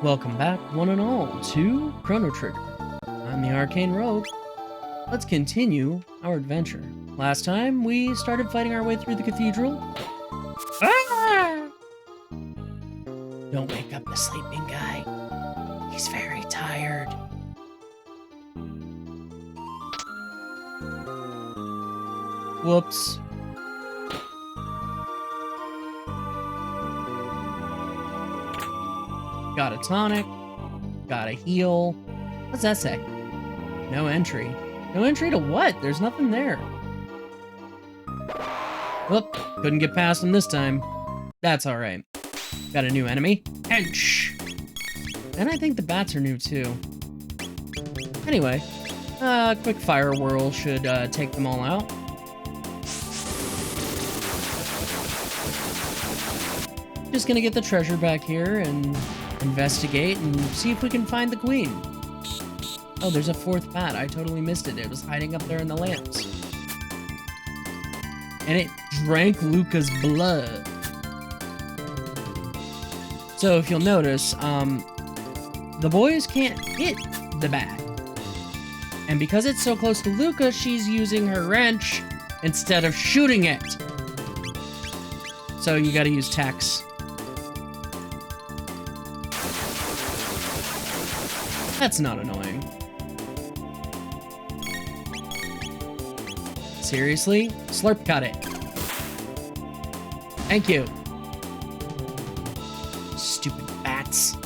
Welcome back, one and all, to Chrono Trigger. I'm the Arcane Rogue. Let's continue our adventure. Last time, we started fighting our way through the cathedral. Ah! Don't wake up the sleeping guy. He's very tired. Whoops. Got a tonic. Got a heal. What's that say? No entry. No entry to what? There's nothing there. Whoop. Couldn't get past him this time. That's alright. Got a new enemy. Hench! And I think the bats are new too. Anyway, quick fire whirl should take them all out. Just gonna get the treasure back here and investigate and see if we can find the queen. Oh, there's a fourth bat. I totally missed it. It was hiding up there in the lamps. And it drank Luca's blood. So if you'll notice, the boys can't hit the bat. And because it's so close to Luca, she's using her wrench instead of shooting it. So you gotta use Tex. That's not annoying. Seriously? Slurp cut it. Thank you. Stupid bats.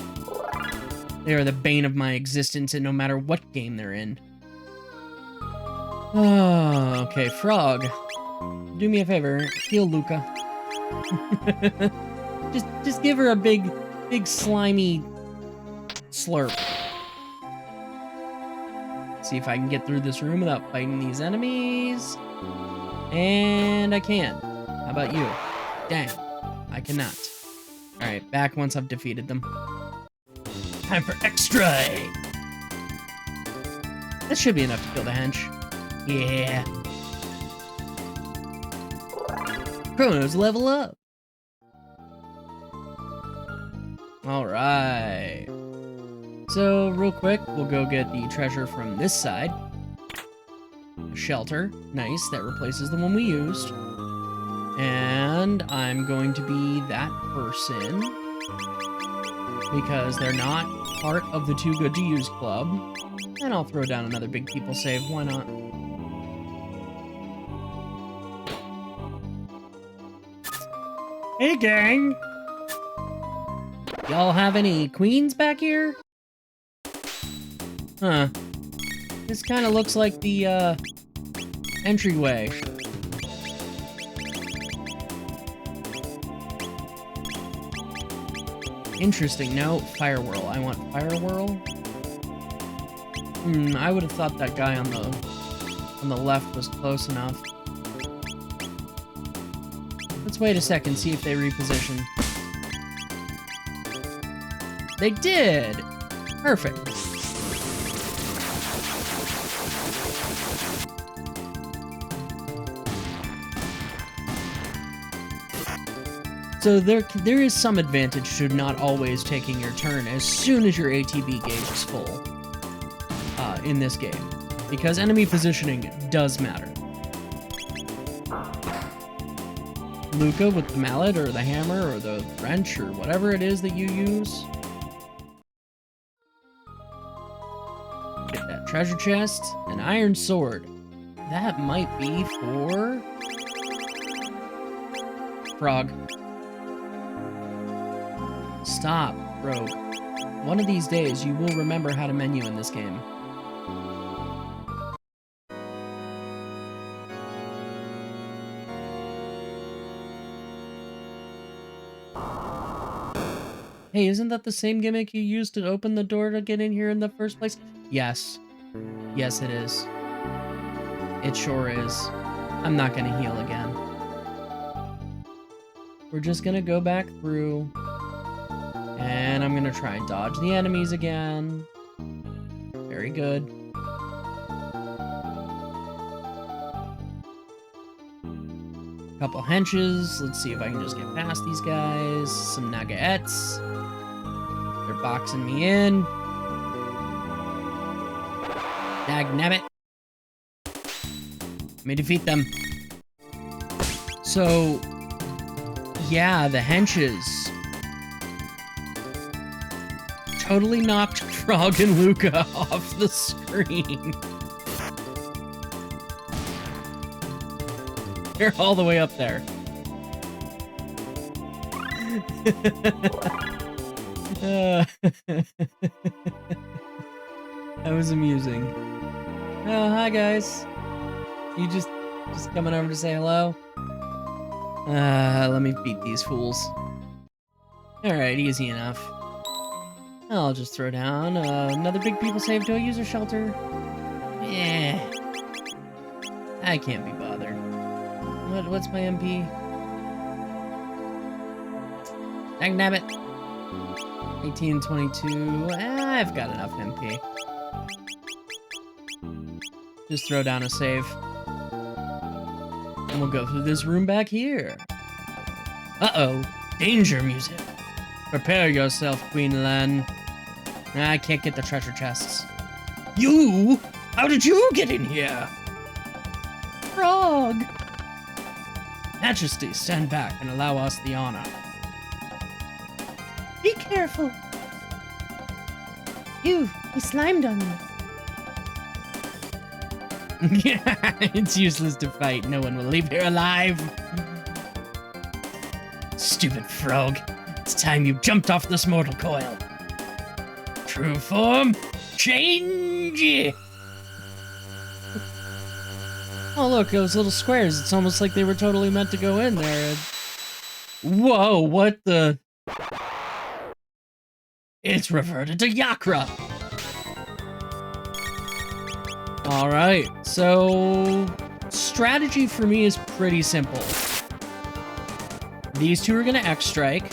They are the bane of my existence, and no matter what game they're in. Oh, okay, Frog. Do me a favor, heal Luca. just give her a big slimy slurp. See if I can get through this room without fighting these enemies. And I can. How about you? Dang, I cannot. Alright, back once I've defeated them. Time for extra! That should be enough to kill the hench. Yeah. Chrono's level up. Alright. So, real quick, we'll go get the treasure from this side. A shelter. Nice, that replaces the one we used. And I'm going to be that person. Because they're not part of the Too Good to Use club. And I'll throw down another big people save, why not? Hey gang! Y'all have any queens back here? Huh. This kind of looks like the, entryway. Interesting. No, fire whirl. I want fire whirl. I would have thought that guy on the left was close enough. Let's wait a second, see if they reposition. They did! Perfect. So there is some advantage to not always taking your turn as soon as your ATB gauge is full in this game, because enemy positioning does matter. Luca with the mallet or the hammer or the wrench or whatever it is that you use. Get that treasure chest, an iron sword. That might be for Frog. Stop, Rogue. One of these days, you will remember how to menu in this game. Hey, isn't that the same gimmick you used to open the door to get in here in the first place? Yes. Yes, it is. It sure is. I'm not gonna heal again. We're just gonna go back through. And I'm gonna try and dodge the enemies again. Very good. Couple henches. Let's see if I can just get past these guys. Some nagaettes. They're boxing me in. Dagnabbit. Let me defeat them. So, yeah, the henches totally knocked Frog and Luca off the screen. They're all the way up there. That was amusing. Oh, hi guys. You just coming over to say hello? Let me beat these fools. Alright, easy enough. I'll just throw down another big people save to a user shelter. Eh. I can't be bothered. What's my MP? Dagnabbit. 1822. I've got enough MP. Just throw down a save. And we'll go through this room back here. Uh-oh. Danger music. Prepare yourself, Queen Lan. I can't get the treasure chests. You? How did you get in here? Frog. Majesty, stand back and allow us the honor. Be careful. He slimed on me. It's useless to fight. No one will leave here alive. Stupid frog. It's time you jumped off this mortal coil. True form, change! Oh look, those little squares. It's almost like they were totally meant to go in there. Whoa, what the... It's reverted to Yakra! Alright, so... strategy for me is pretty simple. These two are gonna X-Strike.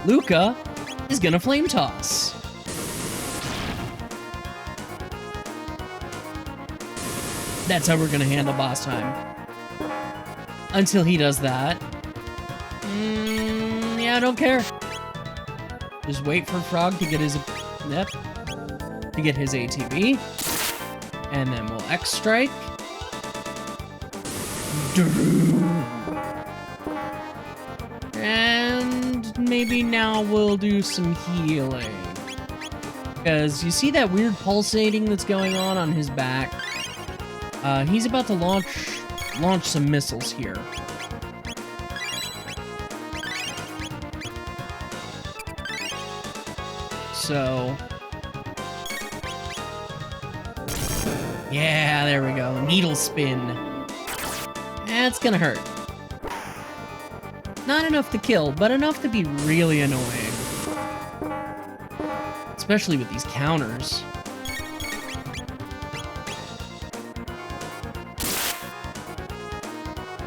Luca is gonna Flame Toss. That's how we're gonna handle boss time. Until he does that. Yeah, I don't care. Just wait for Frog to get his... Yep. To get his ATB. And then we'll X-Strike. And maybe now we'll do some healing. Because you see that weird pulsating that's going on his back? He's about to launch some missiles here. So... yeah, there we go. Needle spin. That's gonna hurt. Not enough to kill, but enough to be really annoying. Especially with these counters.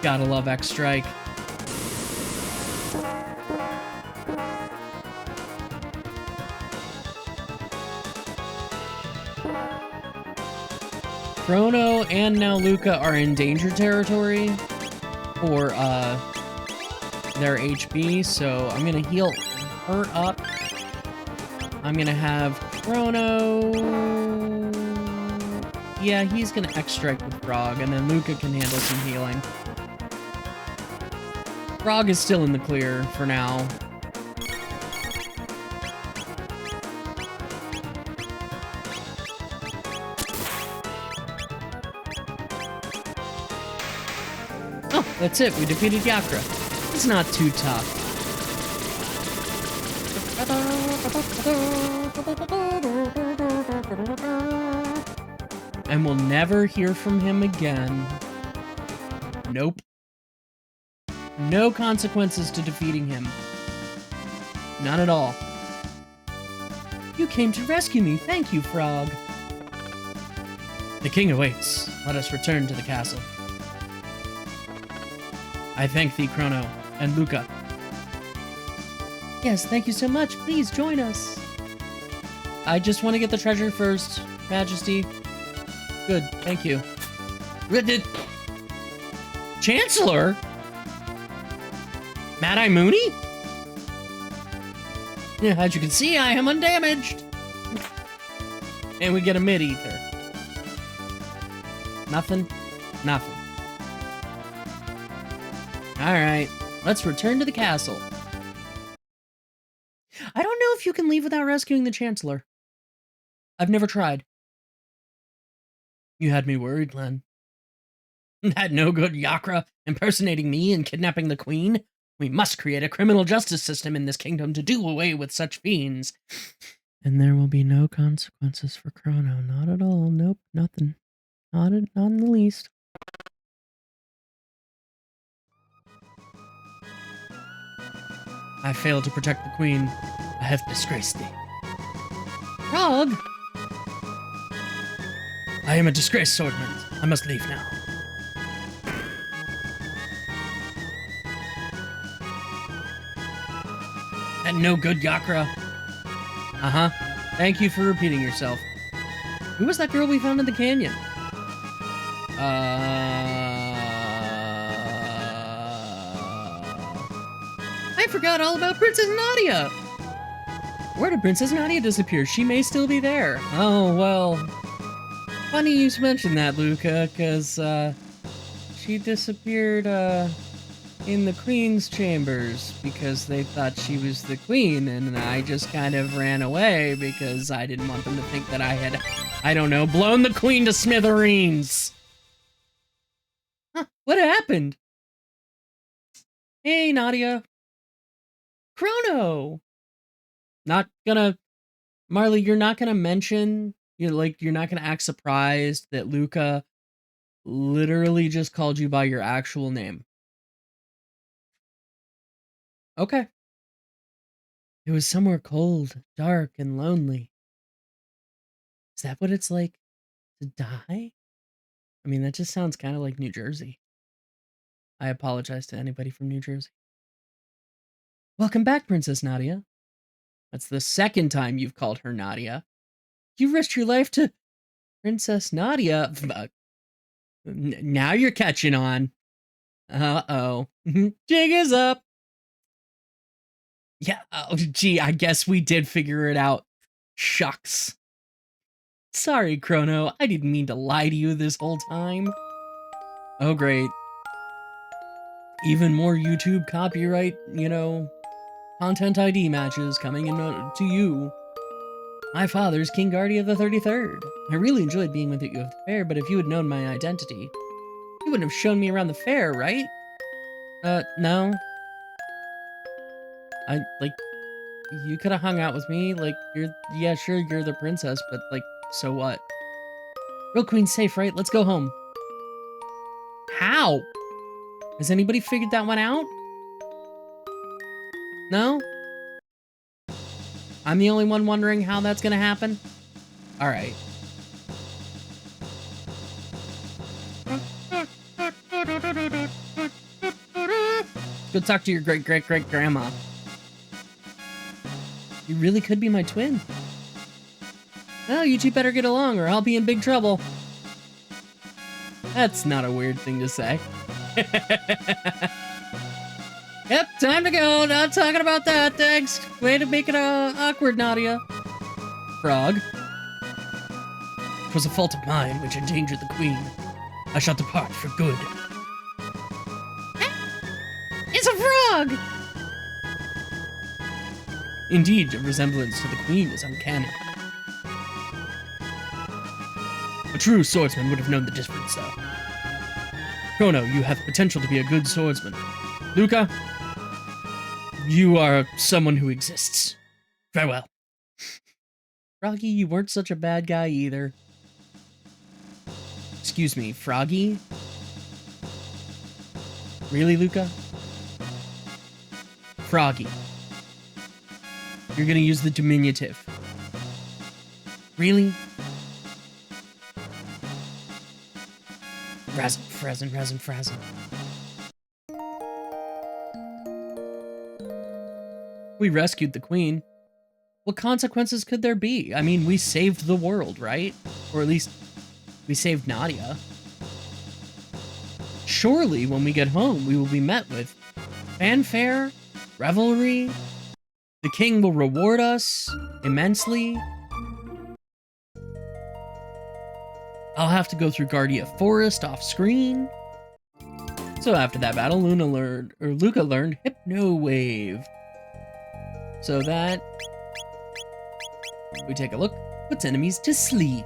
Gotta love X-Strike. Chrono and now Luca are in danger territory for their HB, so I'm gonna heal her up. I'm gonna have Chrono... yeah, he's gonna X-Strike with Frog, and then Luca can handle some healing. Frog is still in the clear for now. Oh, that's it. We defeated Yakra. It's not too tough. And we'll never hear from him again. Nope. No consequences to defeating him. None at all. You came to rescue me. Thank you, Frog. The king awaits. Let us return to the castle. I thank thee, Chrono, and Luca. Yes, thank you so much. Please join us. I just want to get the treasure first, Majesty. Good, thank you. Chancellor? Mad-Eye Mooney? As you can see, I am undamaged. And we get a mid-ether. Nothing? Nothing. Alright, let's return to the castle. I don't know if you can leave without rescuing the Chancellor. I've never tried. You had me worried, Len. That no good Yakra impersonating me and kidnapping the Queen? We must create a criminal justice system in this kingdom to do away with such fiends. And there will be no consequences for Chrono. Not at all. Nope, nothing. Not in the least. I failed to protect the Queen. I have disgraced thee. Frog! I am a disgraced swordman. I must leave now. And no good Yakra. Uh-huh. Thank you for repeating yourself. Who was that girl we found in the canyon? I forgot all about Princess Nadia! Where did Princess Nadia disappear? She may still be there. Oh, well. Funny you mentioned that, Luca, because, she disappeared, in the Queen's chambers because they thought she was the Queen, and I just kind of ran away because I didn't want them to think that I had, I don't know, blown the Queen to smithereens. Huh, what happened? Hey, Nadia. Chrono! Not gonna... Marley, you're not gonna mention... You're not gonna act surprised that Luca literally just called you by your actual name. Okay. It was somewhere cold, dark, and lonely. Is that what it's like to die? I mean, that just sounds kind of like New Jersey. I apologize to anybody from New Jersey. Welcome back, Princess Nadia. That's the second time you've called her Nadia. You risked your life to... Princess Nadia? Now you're catching on. Uh-oh. Jig is up. Yeah, oh, gee, I guess we did figure it out. Shucks. Sorry, Chrono, I didn't mean to lie to you this whole time. Oh, great. Even more YouTube copyright, content ID matches coming in to you. My father's King Guardia the 33rd. I really enjoyed being with you at the fair, but if you had known my identity, you wouldn't have shown me around the fair, right? No. You could have hung out with me, yeah, sure, you're the princess, but, so what? Real Queen's safe, right? Let's go home. How? Has anybody figured that one out? No? I'm the only one wondering how that's gonna happen? Alright. Go talk to your great-great-great-grandma. You really could be my twin. Well, you two better get along or I'll be in big trouble. That's not a weird thing to say. Yep, time to go. Not talking about that, thanks. Way to make it awkward, Nadia. Frog. It was a fault of mine which endangered the Queen. I shall depart for good. It's a frog! Indeed, your resemblance to the Queen is uncanny. A true swordsman would have known the difference, though. Chrono, you have potential to be a good swordsman. Luca, you are someone who exists. Farewell. Froggy, you weren't such a bad guy either. Excuse me, Froggy? Really, Luca? Froggy. You're gonna use the diminutive. Really? Frazzin. We rescued the Queen. What consequences could there be? I mean, we saved the world, right? Or at least, we saved Nadia. Surely, when we get home, we will be met with fanfare, revelry, The king will reward us immensely. I'll have to go through Guardia Forest off screen. So after that battle, Luca learned Hypno Wave. So that we take a look, puts enemies to sleep.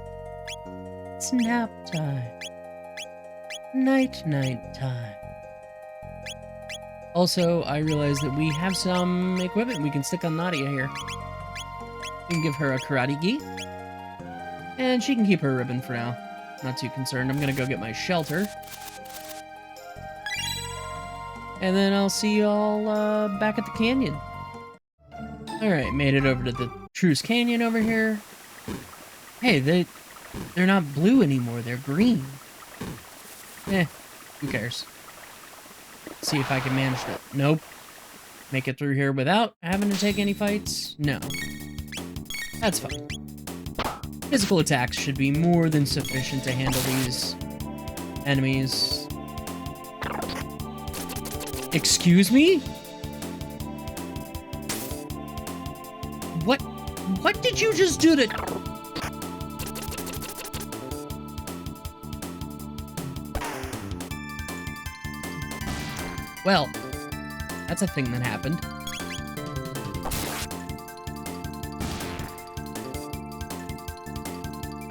It's nap time. Night time. Also, I realized that we have some equipment we can stick on Nadia here. We can give her a karate gi. And she can keep her ribbon for now. Not too concerned. I'm gonna go get my shelter. And then I'll see y'all back at the canyon. Alright, made it over to the Truce Canyon over here. Hey, they're not blue anymore, they're green. Who cares? See if I can manage to... Nope. Make it through here without having to take any fights? No. That's fine. Physical attacks should be more than sufficient to handle these enemies. Excuse me? What did you just do to... Well, that's a thing that happened.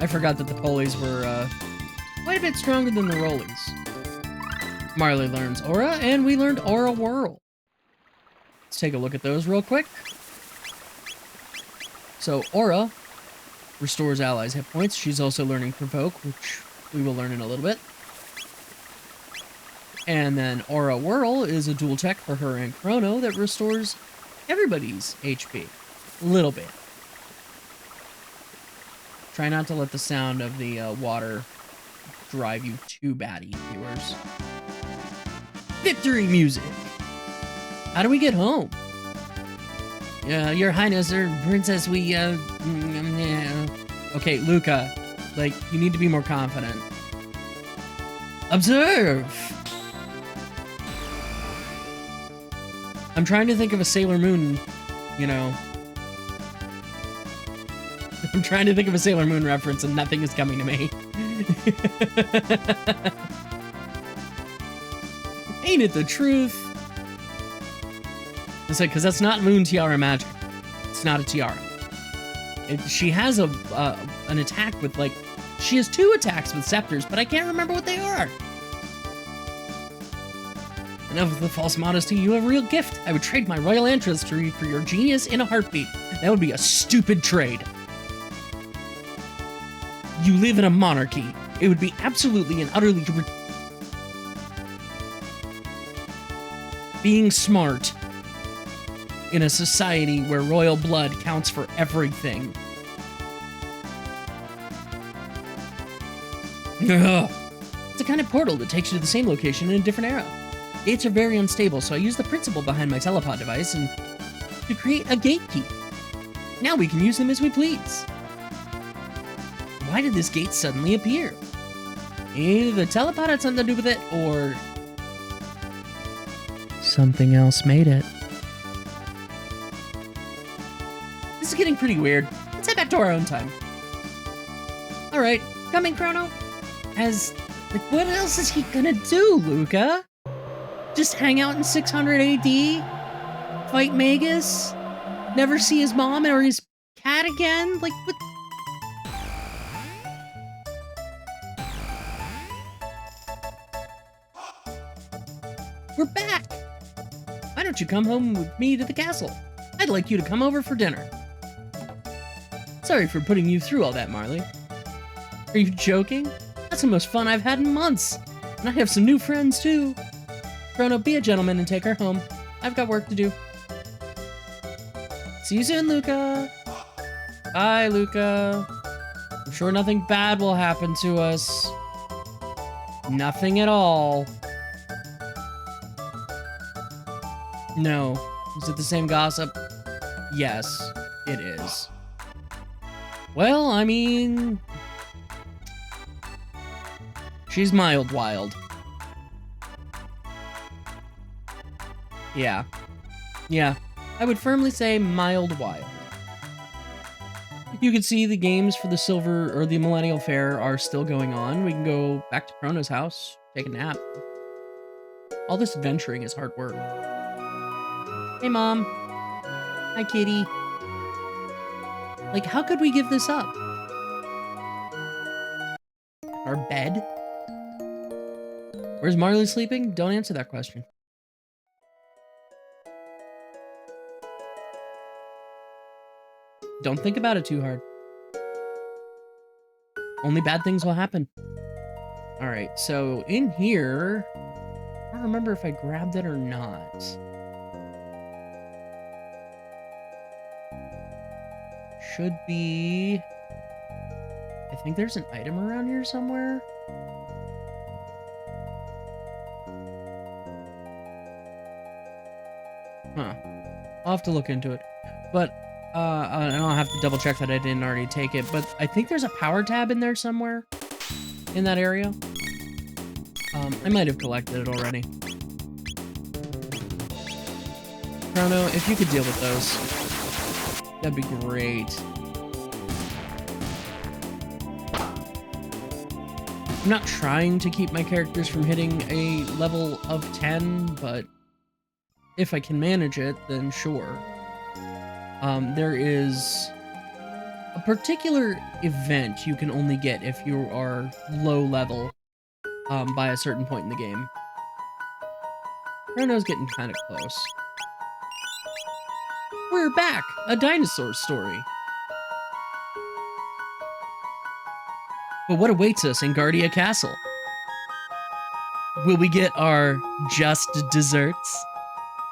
I forgot that the Polies were quite a bit stronger than the Rollies. Marley learns Aura, and we learned Aura Whirl. Let's take a look at those real quick. So Aura restores allies' hit points. She's also learning Provoke, which we will learn in a little bit. And then Aura Whirl is a dual tech for her and Chrono that restores everybody's HP. A little bit. Try not to let the sound of the water drive you too batty, viewers. Victory music! How do we get home? Your Highness or Princess, we, Okay, Luca, like, you need to be more confident. Observe! I'm trying to think of a Sailor Moon, you know. I'm trying to think of a Sailor Moon reference and nothing is coming to me. Ain't it the truth? It's like, because that's not Moon Tiara magic. It's not a tiara. She has an attack with, like, she has 2 attacks with scepters, but I can't remember what they are. Enough of the false modesty, you have a real gift. I would trade my royal ancestry for your genius in a heartbeat. That would be a stupid trade. You live in a monarchy. It would be absolutely and utterly... Being smart in a society where royal blood counts for everything. Ugh. It's a kind of portal that takes you to the same location in a different era. Gates are very unstable, so I use the principle behind my telepod device and to create a gate key. Now we can use them as we please. Why did this gate suddenly appear? Either the telepod had something to do with it, or something else made it. This is getting pretty weird. Let's head back to our own time. Alright, coming, Chrono. Like, what else is he gonna do, Luca? Just hang out in 600 AD? Fight Magus? Never see his mom or his cat again? Like, what? We're back! Why don't you come home with me to the castle? I'd like you to come over for dinner. Sorry for putting you through all that, Marley. Are you joking? That's the most fun I've had in months. And I have some new friends, too. Chrono, be a gentleman and take her home. I've got work to do. See you soon, Luca. Bye, Luca. I'm sure nothing bad will happen to us. Nothing at all. No. Is it the same gossip? Yes, it is. Well, I mean... she's mild wild. Yeah. Yeah. I would firmly say mild wild. You can see the games for the Silver or the Millennial Fair are still going on. We can go back to Chrono's house, take a nap. All this adventuring is hard work. Hey, Mom. Hi, kitty. Like, how could we give this up? Our bed? Where's Marley sleeping? Don't answer that question. Don't think about it too hard. Only bad things will happen. Alright, so in here... I don't remember if I grabbed it or not. Should be... I think there's an item around here somewhere. Huh. I'll have to look into it. But, I'll have to double check that I didn't already take it. But I think there's a power tab in there somewhere. In that area. I might have collected it already. Chrono, if you could deal with those, that'd be great. I'm not trying to keep my characters from hitting a level of 10, but if I can manage it, then sure. There is a particular event you can only get if you are low level by a certain point in the game. Chrono's getting kind of close. We're back! A dinosaur story. But what awaits us in Guardia Castle? Will we get our just desserts?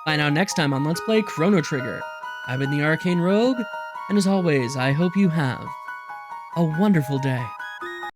Find out next time on Let's Play Chrono Trigger. I've been the Arcane Rogue, and as always, I hope you have a wonderful day.